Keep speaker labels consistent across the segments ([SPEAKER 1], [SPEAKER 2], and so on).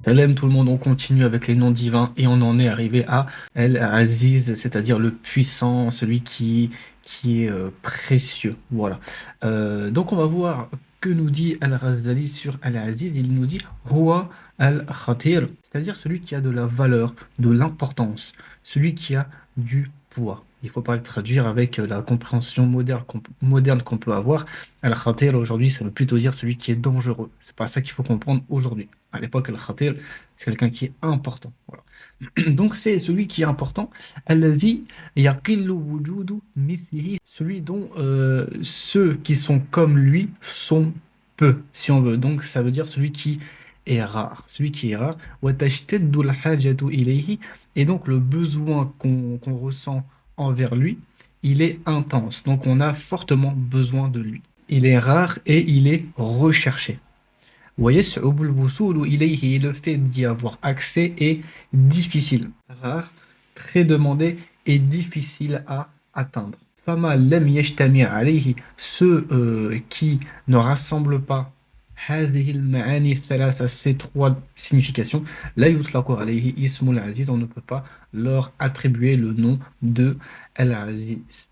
[SPEAKER 1] Salam tout le monde, on continue avec les noms divins et on en est arrivé à Al-Aziz, c'est-à-dire le puissant, celui qui est précieux. Voilà. Donc on va voir que nous dit Al-Ghazali sur Al-Aziz. Il nous dit Huwa al-Khatir, c'est-à-dire celui qui a de la valeur, de l'importance, celui qui a du poids. Il ne faut pas le traduire avec la compréhension moderne qu'on peut avoir. Al-Khatir aujourd'hui, ça veut plutôt dire celui qui est dangereux. C'est pas ça qu'il faut comprendre aujourd'hui. À l'époque, Al-Khatir, c'est quelqu'un qui est important. Voilà. Donc c'est celui qui est important. Alladhi yaqillu wujudu mithlihi, celui dont ceux qui sont comme lui sont peu, si on veut. Donc ça veut dire celui qui est rare. Celui qui est rare. Wa tashtaddu al-hajatu ilayhi, et donc le besoin qu'on ressent envers lui, il est intense. Donc on a fortement besoin de lui. Il est rare et il est recherché. ويصعب الوصول إليه, le fait d'y avoir accès est difficile, rare, très demandé et difficile à atteindre. فما لم يجتمع عليه, ceux qui ne rassemblent pas هذه المعاني الثلاثة, ces trois significations, لا يطلق عليه اسم العزيز, on ne peut pas leur attribuer le nom de Al-Aziz.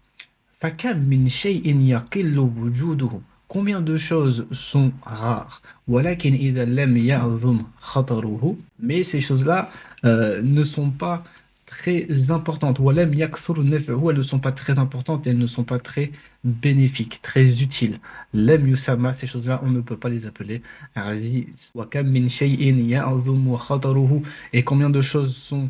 [SPEAKER 1] فكم من شيء يقل وجوده, combien de choses sont rares. ولكن إذا لم يعظم خطره, mais ces choses-là ne sont pas très importantes. ولم يكثر نفعه, elles ne sont pas très importantes, elles ne sont pas très bénéfiques, très utiles. لم يسمى, ces choses-là, on ne peut pas les appeler عزيز. وكم من شيء يعظم خطره, et combien de choses sont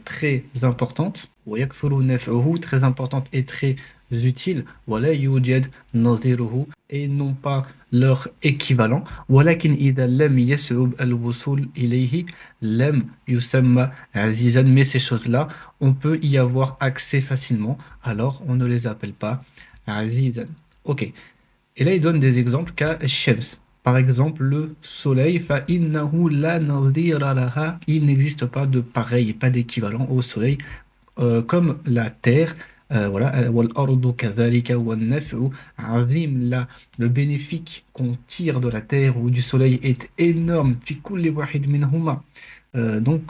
[SPEAKER 1] très importantes. ويكثر نفعه, très importantes et très utiles. ولا يوجد نظيره, et non pas leur équivalent. ولكن إذا لم يصعب الوصول إليه لم يسمى عزيزا, mais ces choses-là, on peut y avoir accès facilement, alors on ne les appelle pas عزيزا. Ok. Et là, il donne des exemples qu'a Shams. Par exemple, le soleil, فإنه لا نظير لها, il n'existe pas de pareil, pas d'équivalent au soleil, comme la terre. Voilà, والأرض كذلك والنفع عظيم. Là, le bénéfice qu'on tire de la terre ou du soleil est énorme. في كل واحد منهما. Donc,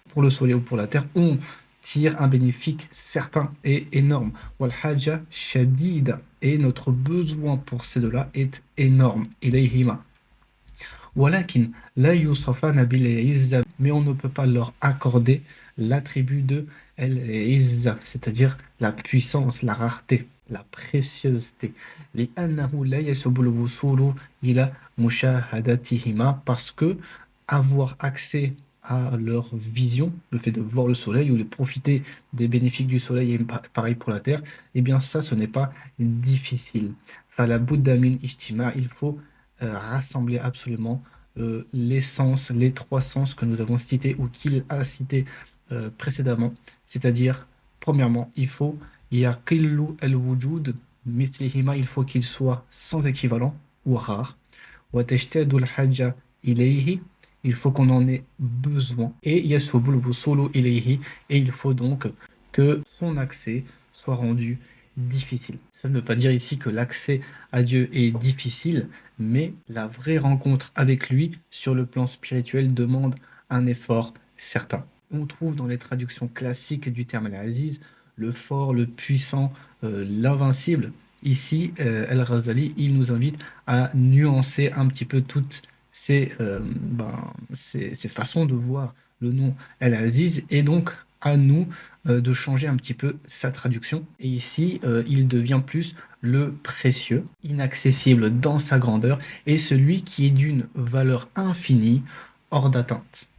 [SPEAKER 1] pour le soleil ou pour la terre, on tire un bénéfice certain et énorme. والحاجة شديدة, et notre besoin pour ces deux-là est énorme. إليهما. ولكن لا يوصفان بالعزة, mais on ne peut pas leur accorder l'attribut de al-izza, c'est-à-dire la puissance, la rareté, la précieuseté. لأنه لا يسهل الوصول إلى مشاهدتهما, parce que avoir accès à leur vision, le fait de voir le soleil ou de profiter des bénéfices du soleil, et pareil pour la terre, eh bien ça, ce n'est pas difficile. فلا بد من اجتماع, il faut rassembler absolument les sens, les trois sens que nous avons cités ou qu'il a cités précédemment. C'est-à-dire, premièrement, il faut yaqillu al-wujud mithlihima, il faut qu'il soit sans équivalent ou rare. Wa tashtadu al-haja ilayhi, il faut qu'on en ait besoin. Et yasubul wusulu ilayhi, et il faut donc que son accès soit rendu difficile. Ça ne veut pas dire ici que l'accès à Dieu est difficile, mais la vraie rencontre avec lui sur le plan spirituel demande un effort certain. On trouve dans les traductions classiques du terme al-Aziz le fort, le puissant, l'invincible. Ici, Al-Ghazali, il nous invite à nuancer un petit peu toutes ces façons de voir le nom Al-Aziz, et donc à nous de changer un petit peu sa traduction. Et ici, il devient plus le précieux, inaccessible dans sa grandeur, et celui qui est d'une valeur infinie, hors d'atteinte.